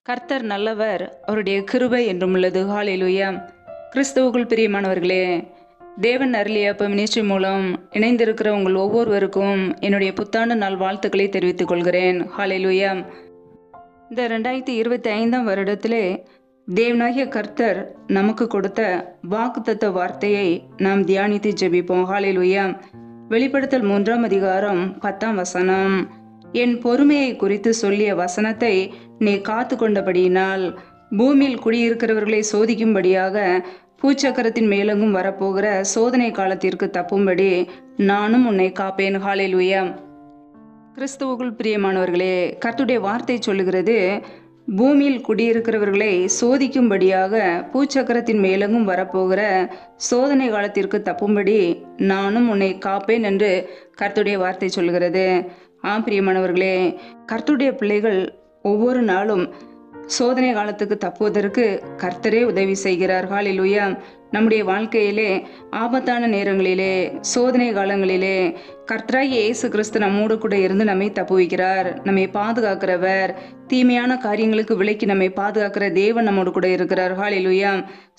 கர்த்தர் நல்லவர், அவருடைய கிருபை என்றும் உள்ளது. ஹல்லேலூயா. கிறிஸ்துவுக்குள் பிரியமானவர்களே, தேவன் அருளிய மினிஸ்ட்ரி மூலம் இணைந்திருக்கிற உங்கள் ஒவ்வொருவருக்கும் என்னுடைய புத்தாண்டு நாள் வாழ்த்துக்களை தெரிவித்துக் கொள்கிறேன். ஹல்லேலூயா. இந்த 2025 வருடத்திலே தேவனாகிய கர்த்தர் நமக்கு கொடுத்த வாக்குத்தத்த வார்த்தையை நாம் தியானித்து ஜெபிப்போம். ஹல்லேலூயா. வெளிப்படுத்தல் 3 அதிகாரம் 10 என் பொறுமையை குறித்து சொல்லிய வசனத்தை நீ காத்து கொண்டபடியினால் பூமியில் குடியிருக்கிறவர்களை சோதிக்கும்படியாக பூச்சக்கரத்தின் மேலெங்கும் வரப்போகிற சோதனை காலத்திற்கு தப்பும்படி நானும் உன்னை காப்பேன். ஹல்லேலூயா. கிறிஸ்துவுக்குள் பிரியமானவர்களே, கர்த்தருடைய வார்த்தை சொல்லுகிறது, பூமியில் குடியிருக்கிறவர்களை சோதிக்கும்படியாக பூச்சக்கரத்தின் மேலெங்கும் வரப்போகிற சோதனை காலத்திற்கு தப்பும்படி நானும் உன்னை காப்பேன் என்று கர்த்தருடைய வார்த்தை சொல்கிறது. பிரியமானவர்களே, கர்த்தருடைய பிள்ளைகள் ஒவ்வொரு நாளும் சோதனை காலத்துக்கு தப்புவதற்கு கர்த்தரே உதவி செய்கிறார். ஹல்லேலூயா. நம்முடைய வாழ்க்கையிலே ஆபத்தான நேரங்களிலே சோதனை காலங்களிலே கர்த்தராகிய இயேசு கிறிஸ்து நம்மோடு கூட இருந்து நம்மை தப்புவிக்கிறார். நம்மை பாதுகாக்கிறவர், தீமையான காரியங்களுக்கு விலக்கி நம்மை பாதுகாக்கிற தேவன் நம்மோடு கூட இருக்கிறார். ஹல்லேலூயா.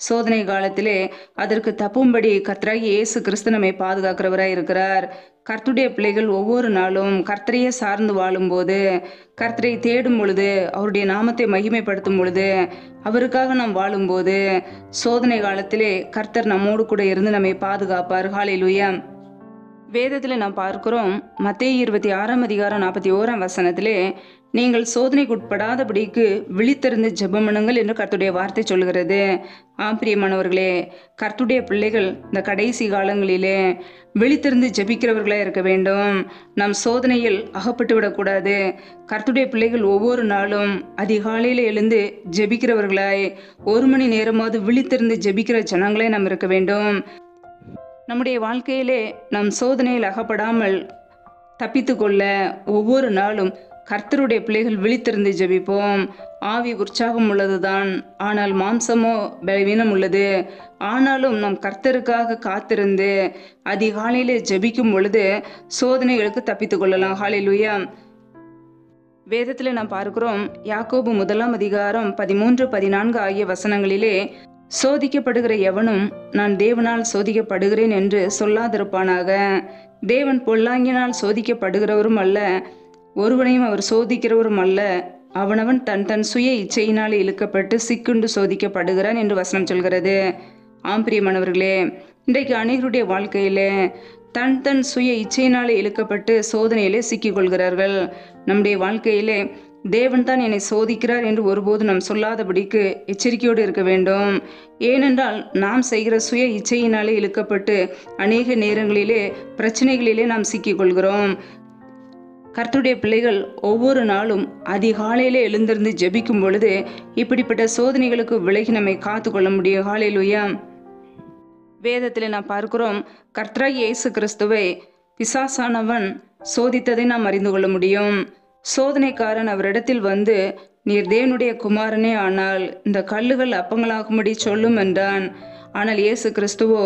சோதனை காலத்திலே அதற்கு தப்பும்படி கர்த்தராகிய இயேசு கிறிஸ்து நம்மை பாதுகாக்கிறவராய் இருக்கிறார். கர்த்தருடைய பிள்ளைகள் ஒவ்வொரு நாளும் கர்த்தரையே சார்ந்து வாழும்போது, கர்த்தரை தேடும் பொழுது, அவருடைய நாமத்தை மகிமைப்படுத்தும் பொழுது, அவருக்காக நாம் வாழும்போது சோதனை காலத்திலே கர்த்தர் நம்மோடு கூட இருந்து நம்மை பாதுகாப்பார். ஹல்லேலூயா. வேதத்தில் நாம் பார்க்கிறோம், மத்தேயு 26 அதிகாரம் 41 நீங்கள் சோதனைக்குட்படாதபடிக்கு விழித்திருந்து ஜெபம் பண்ணுங்கள் என்று கர்த்தருடைய வார்த்தை சொல்கிறது. பிரியமானவர்களே, கர்த்தருடைய பிள்ளைகள் இந்த கடைசி காலங்களிலே விழித்திருந்து ஜெபிக்கிறவர்களாக இருக்க வேண்டும். நாம் சோதனையில் அகப்பட்டு விடக்கூடாது. கர்த்தருடைய பிள்ளைகள் ஒவ்வொரு நாளும் அதிகாலையில் எழுந்து ஜெபிக்கிறவர்களாய் 1 மணி நேரமாவது விழித்திருந்து ஜெபிக்கிற ஜனங்களாய் நாம் இருக்க வேண்டும். நம்முடைய வாழ்க்கையிலே நாம் சோதனையில் அகப்படாமல் தப்பித்து கொள்ள ஒவ்வொரு நாளும் கர்த்தருடைய பிள்ளைகள் விழித்திருந்து ஜெபிப்போம். ஆவி உற்சாகம் உள்ளதுதான், ஆனால் மாம்சமோ பலவீனம் உள்ளது. ஆனாலும் நாம் கர்த்தருக்காக காத்திருந்து அதிகாலையிலே ஜெபிக்கும் பொழுது சோதனைகளுக்கு தப்பித்து கொள்ளலாம். ஹல்லேலூயா. வேதத்தில் நாம் பார்க்கிறோம், யாக்கோபு 1 அதிகாரம் 13, 14 ஆகிய வசனங்களிலே, சோதிக்கப்படுகிற எவனும் நான் தேவனால் சோதிக்கப்படுகிறேன் என்று சொல்லாதிருப்பானாக. தேவன் பொல்லாங்கினால் சோதிக்கப்படுகிறவரும் அல்ல, ஒருவனையும் அவர் சோதிக்கிறவரும் அல்ல. அவனவன் தன் தன் சுய இச்சையினாலே இழுக்கப்பட்டு சிக்குண்டு சோதிக்கப்படுகிறான் என்று வசனம் சொல்கிறது. பிரியமானவர்களே, இன்றைக்கு அநேகருடைய வாழ்க்கையிலே தன் தன் சுய இச்சையினாலே இழுக்கப்பட்டு சோதனையிலே சிக்கிக்கொள்கிறார்கள். நம்முடைய வாழ்க்கையிலே தேவன் தான் என்னை சோதிக்கிறார் என்று ஒருபோது நாம் சொல்லாதபடிக்கு எச்சரிக்கையோடு இருக்க வேண்டும். ஏனென்றால் நாம் செய்கிற சுய இச்சையினாலே இழுக்கப்பட்டு அநேக நேரங்களிலே பிரச்சனைகளிலே நாம் சிக்கிக்கொள்கிறோம். கர்த்தருடைய பிள்ளைகள் ஒவ்வொரு நாளும் அதிகாலையிலே எழுந்திருந்து ஜெபிக்கும் பொழுது இப்படிப்பட்ட சோதனைகளுக்கு விலகி நம்மை காத்து கொள்ள முடியும். ஹல்லேலூயா. வேதத்தில் நாம் பார்க்கிறோம், கர்த்தராகிய இயேசு கிறிஸ்துவை பிசாசானவன் சோதித்ததை நாம் அறிந்து கொள்ள முடியும். சோதனைக்காரன் அவரிடத்தில் வந்து, நீர் தேவனுடைய குமாரனே ஆனால் இந்த கல்லுகள் அப்பங்களாகும்படி சொல்லும் என்றான். ஆனால் இயேசு கிறிஸ்துவோ,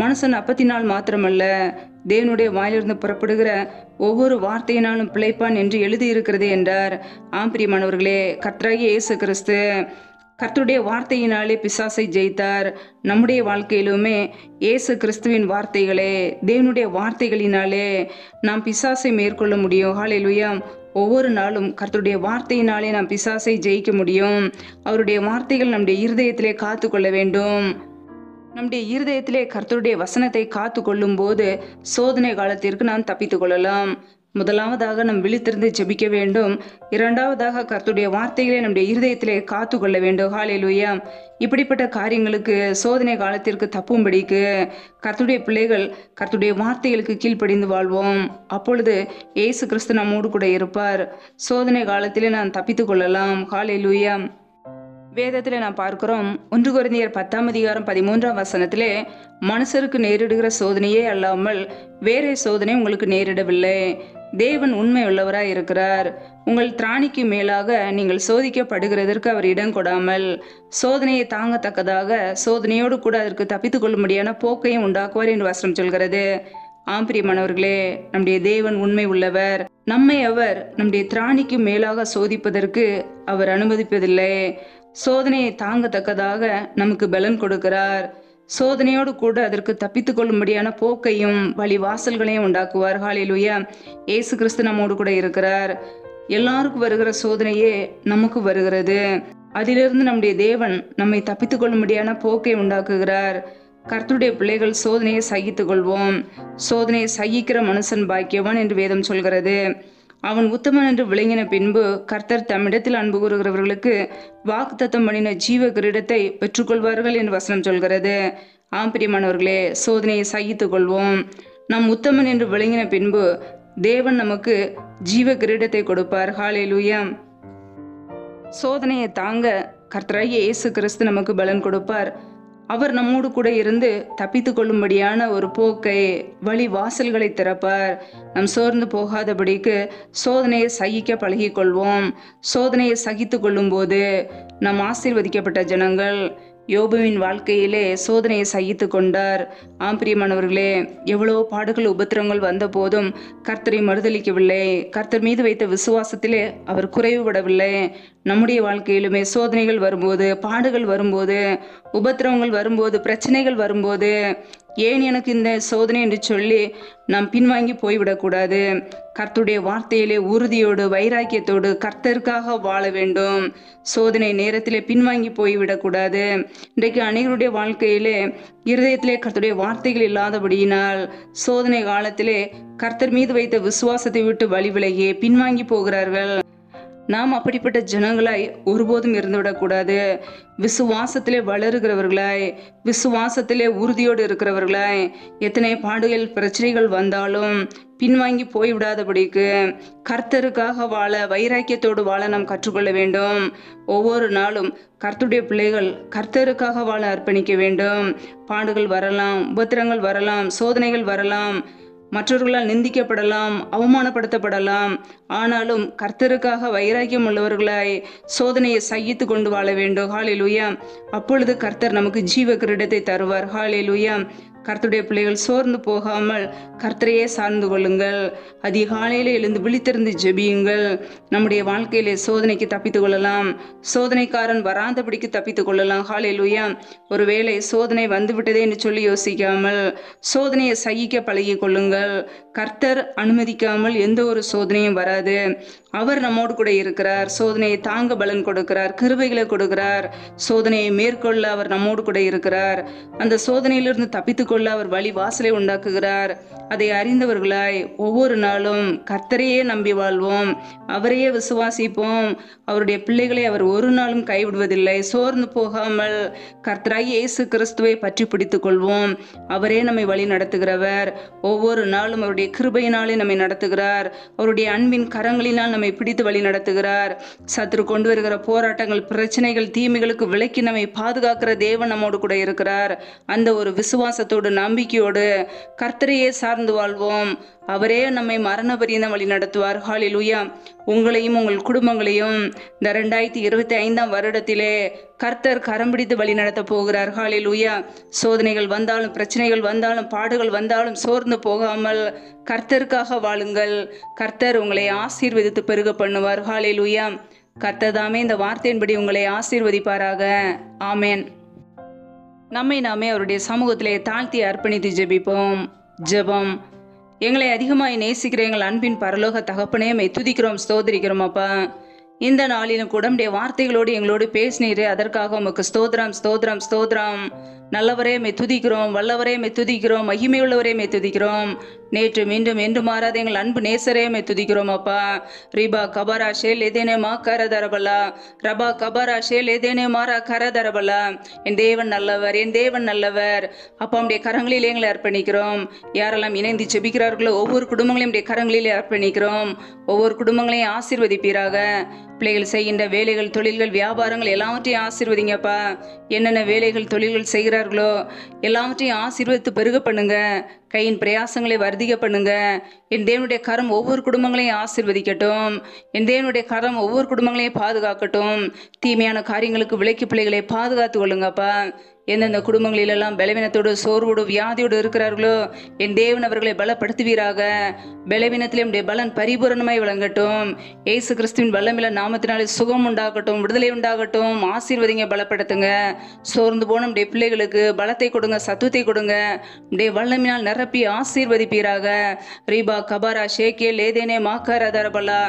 மனுஷன் அப்பத்தினால் மாத்திரமல்ல, தேவனுடைய வாயிலிருந்து புறப்படுகிற ஒவ்வொரு வார்த்தையினாலும் பிழைப்பான் என்று எழுதியிருக்கிறது என்றார். பிரியமானவர்களே, கர்த்தராகிய இயேசு கிறிஸ்து கர்த்தருடைய வார்த்தையினாலே பிசாசை ஜெயித்தார். நம்முடைய வாழ்க்கையிலுமே இயேசு கிறிஸ்துவின் வார்த்தைகளே, தேவனுடைய வார்த்தைகளினாலே நாம் பிசாசை மேற்கொள்ள முடியும். ஹல்லேலூயா. ஒவ்வொரு நாளும் கர்த்தருடைய வார்த்தையினாலே நாம் பிசாசை ஜெயிக்க முடியும். அவருடைய வார்த்தைகள் நம்முடைய இருதயத்திலே காத்து கொள்ள வேண்டும். நம்முடைய இருதயத்திலே கர்த்தருடைய வசனத்தை காத்து கொள்ளும் போது சோதனை காலத்திற்கு நாம் தப்பித்து கொள்ளலாம். முதலாவதாக நாம் விழித்திருந்து ஜெபிக்க வேண்டும். இரண்டாவதாக கர்த்தருடைய வார்த்தைகளை நம்முடைய இருதயத்திலே காத்து கொள்ள வேண்டும். ஹல்லேலூயா. இப்படிப்பட்ட காரியங்களுக்கு சோதனை காலத்திற்கு தப்பும்படிக்கு கர்த்தருடைய பிள்ளைகள் கர்த்தருடைய வார்த்தைகளுக்கு கீழ்ப்படிந்து வாழ்வோம். அப்பொழுது இயேசு கிறிஸ்து நம்மோடு கூட இருப்பார். சோதனை காலத்திலே நாம் தப்பித்து கொள்ளலாம். ஹல்லேலூயா. வேதத்தில் நாம் பார்க்கிறோம், 1 கொரிந்தியர் 10 அதிகாரம் 13 மனுஷருக்கு நேரிடுகிற சோதனையே அல்லாமல் வேறே சோதனை உங்களுக்கு நேரிடவில்லை. தேவன் உண்மை உள்ளவராய் இருக்கிறார். உங்கள் திராணிக்கு மேலாக நீங்கள் சோதிக்கப்படுகிறதற்கு அவர் இடம் கொடாமல் சோதனையை தாங்கத்தக்கதாக சோதனையோடு கூட அதற்கு தப்பித்துக் கொள்ளும்படியான போக்கையும் உண்டாக்குவார் என்று வசனம் சொல்கிறது. பிரியமானவர்களே, நம்முடைய தேவன் உண்மை உள்ளவர். நம்மை அவர் நம்முடைய திராணிக்கு மேலாக சோதிப்பதற்கு அவர் அனுமதிப்பதில்லை. சோதனையை தாங்கத்தக்கதாக நமக்கு பலன் கொடுக்கிறார். சோதனையோடு கூட அதற்கு தப்பித்துக் கொள்ளும்படியான போக்கையும் வழி வாசல்களையும் உண்டாக்குவார். ஹல்லேலூயா. இயேசு கிறிஸ்து நம்மோடு கூட இருக்கிறார். எல்லாருக்கும் வருகிற சோதனையே நமக்கு வருகிறது. அதிலிருந்து நம்முடைய தேவன் நம்மை தப்பித்துக் கொள்ளும்படியான போக்கை உண்டாக்குகிறார். கர்த்தருடைய பிள்ளைகள் சோதனையை சகித்துக் கொள்வோம். சோதனையை சகிக்கிற மனுஷன் பாக்கியவான் என்று வேதம் சொல்கிறது. அவன் உத்தமன் என்று விளங்கின பின்பு கர்த்தர் தம்மிடத்தில் அன்பு கூறுகிறவர்களுக்கு வாக்குத்தத்தம் பண்ணின ஜீவ கிரீடத்தை பெற்றுக்கொள்வார்கள் என்று வசனம் சொல்கிறது. பிரியமானவர்களே, சோதனையை சகித்துக் கொள்வோம். நாம் உத்தமன் என்று விளங்கின பின்பு தேவன் நமக்கு ஜீவ கிரீடத்தை கொடுப்பார். ஹல்லேலூயா. சோதனையை தாங்க கர்த்தராகிய இயேசு கிறிஸ்து நமக்கு பலன் கொடுப்பார். அவர் நம்மோடு கூட இருந்து தப்பித்து கொள்ளும்படியான ஒரு போக்கை வழி வாசல்களை திறப்பார். நாம் சோர்ந்து போகாதபடிக்கு சோதனையை சகிக்க பழகிக்கொள்வோம். சோதனையை சகித்து கொள்ளும் போது நாம் ஆசீர்வதிக்கப்பட்ட ஜனங்கள். யோபுவின் வாழ்க்கையிலே சோதனையை சகித்து கொண்டார். பிரியமானவர்களே, எவ்வளோ பாடுகள் உபத்திரங்கள் வந்த போதும் கர்த்தரை மறுதலிக்கவில்லை. கர்த்தர் மீது வைத்த விசுவாசத்திலே அவர் குறைவுபடவில்லை. நம்முடைய வாழ்க்கையிலுமே சோதனைகள் வரும்போது, பாடுகள் வரும்போது, உபத்திரவங்கள் வரும்போது, பிரச்சனைகள் வரும்போது, ஏன் எனக்கு இந்த சோதனை என்று சொல்லி நாம் பின்வாங்கி போய்விடக்கூடாது. கர்த்தருடைய வார்த்தையிலே உறுதியோடு வைராக்கியத்தோடு கர்த்தருக்காக வாழ வேண்டும். சோதனை நேரத்திலே பின்வாங்கி போய்விடக்கூடாது. இன்றைக்கு அநேகருடைய வாழ்க்கையிலே இருதயத்திலே கர்த்தருடைய வார்த்தைகள் இல்லாதபடியினால் சோதனை காலத்திலே கர்த்தர் மீது வைத்த விசுவாசத்தை விட்டு வழி விலகி பின்வாங்கி போகிறார்கள். நாம் அப்படிப்பட்ட ஜனங்களாய் ஒருபோதும் இருந்துவிடக்கூடாது. விசுவாசத்திலே வளருகிறவர்களாய், விசுவாசத்திலே உறுதியோடு இருக்கிறவர்களாய், எத்தனை பாடுகள் பிரச்சனைகள் வந்தாலும் பின்வாங்கி போய்விடாதபடிக்கு கர்த்தருக்காக வாழ, வைராக்கியத்தோடு வாழ நாம் கற்றுக்கொள்ள வேண்டும். ஒவ்வொரு நாளும் கர்த்தருடைய பிள்ளைகள் கர்த்தருக்காக வாழ அர்ப்பணிக்க வேண்டும். பாடுகள் வரலாம், உபத்திரங்கள் வரலாம், சோதனைகள் வரலாம், மற்றவர்களால் நிந்திக்கப்படலாம், அவமானப்படுத்தப்படலாம். ஆனாலும் கர்த்தருக்காக வைராக்கியம் உள்ளவர்களாய் சோதனையை சகித்து கொண்டு வாழ வேண்டும். ஹல்லேலூயா. அப்பொழுது கர்த்தர் நமக்கு ஜீவ கிரீடத்தை தருவார். ஹல்லேலூயா. கர்த்தருடைய பிள்ளைகள் சோர்ந்து போகாமல் கர்த்தரையே சார்ந்து கொள்ளுங்கள். அதிகாலையிலே எழுந்து விழித்திருந்து ஜெபியுங்கள். நம்முடைய வாழ்க்கையிலே சோதனைக்கு தப்பித்துக் கொள்ளலாம். சோதனைக்காரன் வராதபடிக்கு தப்பித்துக் கொள்ளலாம். ஹல்லேலூயா. ஒருவேளை சோதனை வந்துவிட்டதே என்று சொல்லி யோசிக்காமல் சோதனையை சகிக்க பழகி கொள்ளுங்கள். கர்த்தர் அனுமதிக்காமல் எந்த ஒரு சோதனையும் வராது. அவர் நம்மோடு கூட இருக்கிறார். சோதனையை தாங்க பலன் கொடுக்கிறார், கிருபைகளை கொடுக்கிறார். சோதனையை மேற்கொள்ள அவர் நம்மோடு கூட இருக்கிறார். அந்த சோதனையிலிருந்து தப்பித்துக் கொள்ள அவர் வழி வாசலை உண்டாக்குகிறார். அதை அறிந்தவர்களாய் ஒவ்வொரு நாளும் கர்த்தரையே நம்பி வாழ்வோம். அவரையே விசுவாசிப்போம். அவருடைய பிள்ளைகளை அவர் ஒரு நாளும் கைவிடுவதில்லை. சோர்ந்து போகாமல் கர்த்தராகிய இயேசு கிறிஸ்துவை பற்றி பிடித்துக் கொள்வோம். அவரே நம்மை வழி நடத்துகிறவர். ஒவ்வொரு நாளும் அவருடைய கிருபையினாலே நம்மை நடத்துகிறார். அவருடைய அன்பின் கரங்களினால் நம்மை பிடித்து வழி நடத்துகிறார். சத்துரு கொண்டு வருகிற போராட்டங்கள், பிரச்சனைகள், தீமைகளுக்கு விலக்கி நம்மை பாதுகாக்கிற தேவன் நம்மோடு கூட இருக்கிறார். அந்த ஒரு விசுவாசத்தோடு, நம்பிக்கையோடு கர்த்தரையே சார்ந்து வாழ்வோம். அவரே நம்மை மரண பரியந்தம் வழி நடத்துவார். ஹல்லேலூயா. உங்களையும் உங்கள் குடும்பங்களையும் இந்த 2025 வருடத்திலே கர்த்தர் கரம் பிடித்து வழி நடத்த போகிறார். ஹல்லேலூயா. சோதனைகள் வந்தாலும், பிரச்சனைகள் வந்தாலும், பாடுகள் வந்தாலும் சோர்ந்து போகாமல் கர்த்தருக்காக வாழுங்கள். கர்த்தர் உங்களை ஆசீர்வதித்து பெருக பண்ணுவார். ஹல்லேலூயா. கர்த்தர் தாமே இந்த வார்த்தையின்படி உங்களை ஆசீர்வதிப்பாராக. ஆமேன். நம்மை நாமே அவருடைய சமூகத்திலே தாழ்த்தி அர்ப்பணித்து ஜெபிப்போம். ஜெபம். எங்களை அதிகமாய் நேசிக்கிற எங்கள் அன்பின் பரலோக தகப்பனே, மை துதிக்கிறோம், ஸ்தோத்திரிக்கிறோம் அப்பா. இந்த நாளிலும் கூட உம்முடைய வார்த்தைகளோடு எங்களோடு பேசினீரே, அதற்காக உமக்கு ஸ்தோத்திரம், ஸ்தோத்திரம், ஸ்தோத்திரம். நல்லவரே மை துதிக்கிறோம், வல்லவரே மை துதிக்கிறோம், மகிமையுள்ளவரே மை துதிக்கிறோம். நேற்று மீண்டும் என்று மாறாத எங்கள் அன்பு நேசரே மை துதிக்கிறோம் அப்பா. ரிபா கபரா ஷேல் எதேனே மா கரதரபலா, ரபா கபரா ஷேல் எதேனே மாறா கரதரபலா. என் தேவன் நல்லவர், என் தேவன் நல்லவர். அப்பா உடைய கரங்களிலே எங்களை அர்ப்பணிக்கிறோம். யாரெல்லாம் இணைந்து ஜெபிக்கிறார்களோ ஒவ்வொரு குடும்பங்களையும் உடைய கரங்களிலே அர்ப்பணிக்கிறோம். ஒவ்வொரு குடும்பங்களையும் ஆசீர்வதிப்பீராக. பிள்ளைகள் செய்கின்ற வேலைகள், தொழில்கள், வியாபாரங்கள் எல்லாவற்றையும் ஆசீர்வதிங்கப்பா. என்னென்ன வேலைகள், தொழில்கள் செய்கிறார்களோ எல்லாவற்றையும் ஆசீர்வதித்து பெருக பண்ணுங்க. கையின் பிரயாசங்களை வர்த்திக்க பண்ணுங்க. என் தேவனுடைய கரம் ஒவ்வொரு குடும்பங்களையும் ஆசீர்வதிக்கட்டும். என் தேவனுடைய கரம் ஒவ்வொரு குடும்பங்களையும் பாதுகாக்கட்டும். தீமையான காரியங்களுக்கு விலக்கி பிள்ளைகளை பாதுகாத்து கொள்ளுங்கப்பா. எந்தெந்த குடும்பங்களிலெல்லாம் பலவீனத்தோடு சோர்வோடு வியாதியோடு இருக்கிறார்களோ என் தேவன் அவர்களை பலப்படுத்துவீராக. பலவீனத்திலே உடைய பலன் பரிபூரணமாய் விளங்கட்டும். இயேசு கிறிஸ்துவின் வல்லமையுள்ள நாமத்தினாலே சுகம் உண்டாகட்டும், விடுதலை உண்டாகட்டும். ஆசீர்வதிங்க, பலப்படுத்துங்க. சோர்ந்து போன உடைய பிள்ளைகளுக்கு பலத்தை கொடுங்க, சத்துவத்தை கொடுங்க. உடைய வல்லமையினால் நிரப்பி ஆசீர்வதிப்பீராக. ரீபா கபாரா ஷேகே லேதேனே மாக்கார தரபலா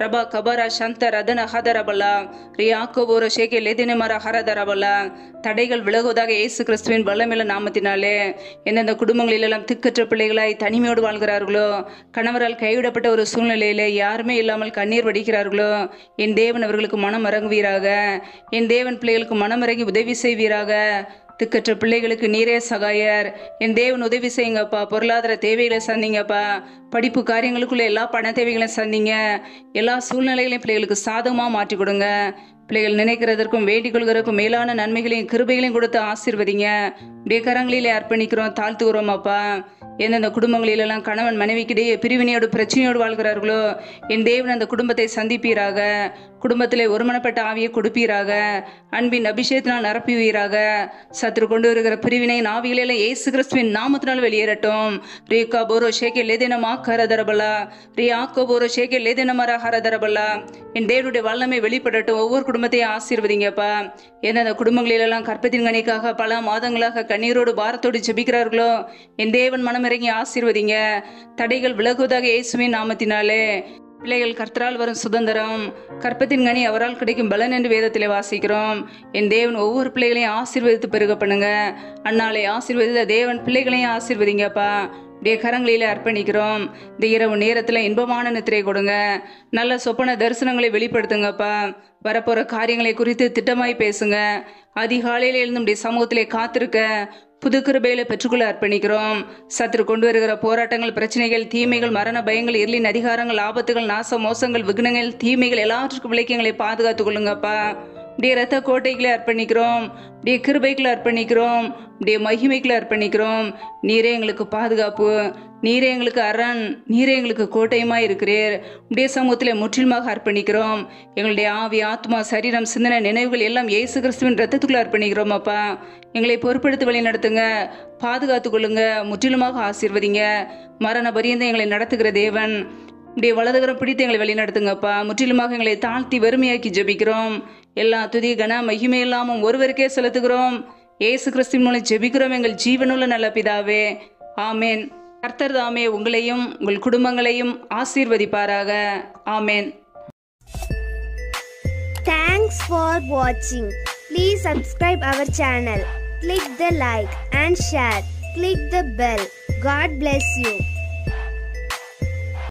ரபா கபாரா சந்த ரதன ஹதரபலா ரியாக்கோபோர ஷேகே லேதேனே மர ஹரதரபலா. தடைகள் விலகுவதாக இயேசு கிறிஸ்துவின் வல்லமையுள்ள நாமத்தினாலே. எந்தெந்த குடும்பங்களிலெல்லாம் திக்கற்ற பிள்ளைகளாய் தனிமையோடு வாழ்கிறார்களோ, கணவரால் கைவிடப்பட்ட ஒரு சூழ்நிலையில யாருமே இல்லாமல் கண்ணீர் வடிக்கிறார்களோ, என் தேவன் அவர்களுக்கு மனம் இறங்குவீராக. என் தேவன் பிள்ளைகளுக்கு மனம் இறங்கி உதவி செய்வீராக. திக்கற்ற பிள்ளைகளுக்கு நீரே சகாயர். என் தேவன் உதவி செய்யுங்கப்பா. பொருளாதார தேவைகளை சந்திங்கப்பா. படிப்பு காரியங்களுக்குள்ள எல்லா பண தேவைகளையும் சந்திங்க. எல்லா சூழ்நிலைகளையும் பிள்ளைகளுக்கு சாதகமாக மாற்றி கொடுங்க. பிள்ளைகள் நினைக்கிறதற்கும் வேண்டிக் கொள்கிறதுக்கும் மேலான நன்மைகளையும் கிருபைகளையும் கொடுத்து ஆசீர்வதிங்க. உடைய கரங்களிலே அர்ப்பணிக்கிறோம், தாழ்த்துகிறோம் அப்பா. எந்தெந்த குடும்பங்களிலெல்லாம் கணவன் மனைவிக்கிடையே பிரிவினையோடு பிரச்சனையோடு வாழ்கிறார்களோ என் தேவன் அந்த குடும்பத்தை சந்திப்பீராக. குடும்பத்திலே ஒருமனப்பட்ட ஆவியை கொடுப்பீராக. அன்பின் அபிஷேகத்தினால் நிரப்புவீராக. சத்துரு கொண்டு வருகிற பிரிவினை ஆவிகளெல்லாம் இயேசு கிறிஸ்துவின் நாமத்தினால் வெளியேறட்டும். ரீகா போரோ ஷேகே லேதேனமா கரதரபலா ரியாக்கோ போரோ ஷேகே லேதேனமரா ஹரதரபலா. என் தேவனுடைய வல்லமை வெளிப்படட்டும். ஒவ்வொரு குடும்பத்தையும் ஆசீர்வதிங்கப்பா. எந்தெந்த குடும்பங்களிலெல்லாம் கற்பத்தின் கனிக்காக பல மாதங்களாக கண்ணீரோடு பாரத்தோடு ஜெபிக்கிறார்களோ என் தேவன் மனம் இறங்கி ஆசீர்வதிங்க. தடைகள் விலகுவதாக இயேசுவின் நாமத்தினாலே. பிள்ளைகள் கர்த்தரால் வரும் சுதந்திரம், கற்பத்தின் கனி அவரால் கிடைக்கும் பலன் என்று வேதத்திலே வாசிக்கிறோம். என் தேவன் ஒவ்வொரு பிள்ளைகளையும் ஆசீர்வதித்து பெருக பண்ணுங்க. அன்னாலை ஆசீர்வதித்த தேவன் பிள்ளைகளையும் ஆசீர்வதிங்கப்பா. உடைய கரங்களில அர்ப்பணிக்கிறோம். இந்த இரவு நேரத்தில் இன்பமான நித்திரை கொடுங்க. நல்ல சொப்பன தரிசனங்களை வெளிப்படுத்துங்கப்பா. வரப்போற காரியங்களை குறித்து திட்டமாய் பேசுங்க. அதிகாலையில் எழுந்து உடைய சமூகத்திலே காத்திருக்க புது கிருபையில பெற்றுக்கொள்ள அர்ப்பணிக்கிறோம். சத்துரு கொண்டு வருகிற போராட்டங்கள், பிரச்சனைகள், தீமைகள், மரண பயங்கள், இருளின் அதிகாரங்கள், ஆபத்துகள், நாச மோசங்கள், விக்னங்கள், தீமைகள் எல்லாற்றுக்கும் விளக்கியங்களை பாதுகாத்துக் கொள்ளுங்கப்பா. உடைய இரத்த கோட்டைகளை அர்ப்பணிக்கிறோம். உடைய கிருபைகளை அர்ப்பணிக்கிறோம். உடைய மகிமைகளை அர்ப்பணிக்கிறோம். நீரே எங்களுக்கு பாதுகாப்பு, நீரே எங்களுக்கு அரண், நீரே எங்களுக்கு கோட்டையுமா இருக்கிறீர். உடைய சமூகத்திலே முற்றிலுமாக அர்ப்பணிக்கிறோம். எங்களுடைய ஆவி, ஆத்மா, சரீரம், சிந்தனை, நினைவுகள் எல்லாம் இயேசு கிறிஸ்துவின் ரத்தத்துக்குள்ள அர்ப்பணிக்கிறோம் அப்பா. எங்களை பொறுப்படுத்தி வழி நடத்துங்க, பாதுகாத்து கொள்ளுங்க, முற்றிலுமாக ஆசீர்வதிங்க. மரண பரியந்தம் எங்களை நடத்துகிற தேவன், உடைய வலதுகரம் பிடித்து எங்களை வழி நடத்துங்கப்பா. முற்றிலுமாக எங்களை தாழ்த்தி வறுமையாக்கி ஜெபிக்கிறோம். எல்லா துதி கன மகிமை எல்லாமும் ஒருவருக்கே செலுத்துகிறோம். இயேசு கிறிஸ்துவின் மூலம் ஜெபிக்கிறோம் எங்கள் ஜீவனுள்ள நல்ல பிதாவே, ஆமேன். கர்த்தர் தாமே உங்களையும் உங்கள் குடும்பங்களையும் ஆசீர்வதிப்பாராக. ஆமேன். Thanks for watching. Please subscribe our channel. Click the like and share. Click the bell. God bless you.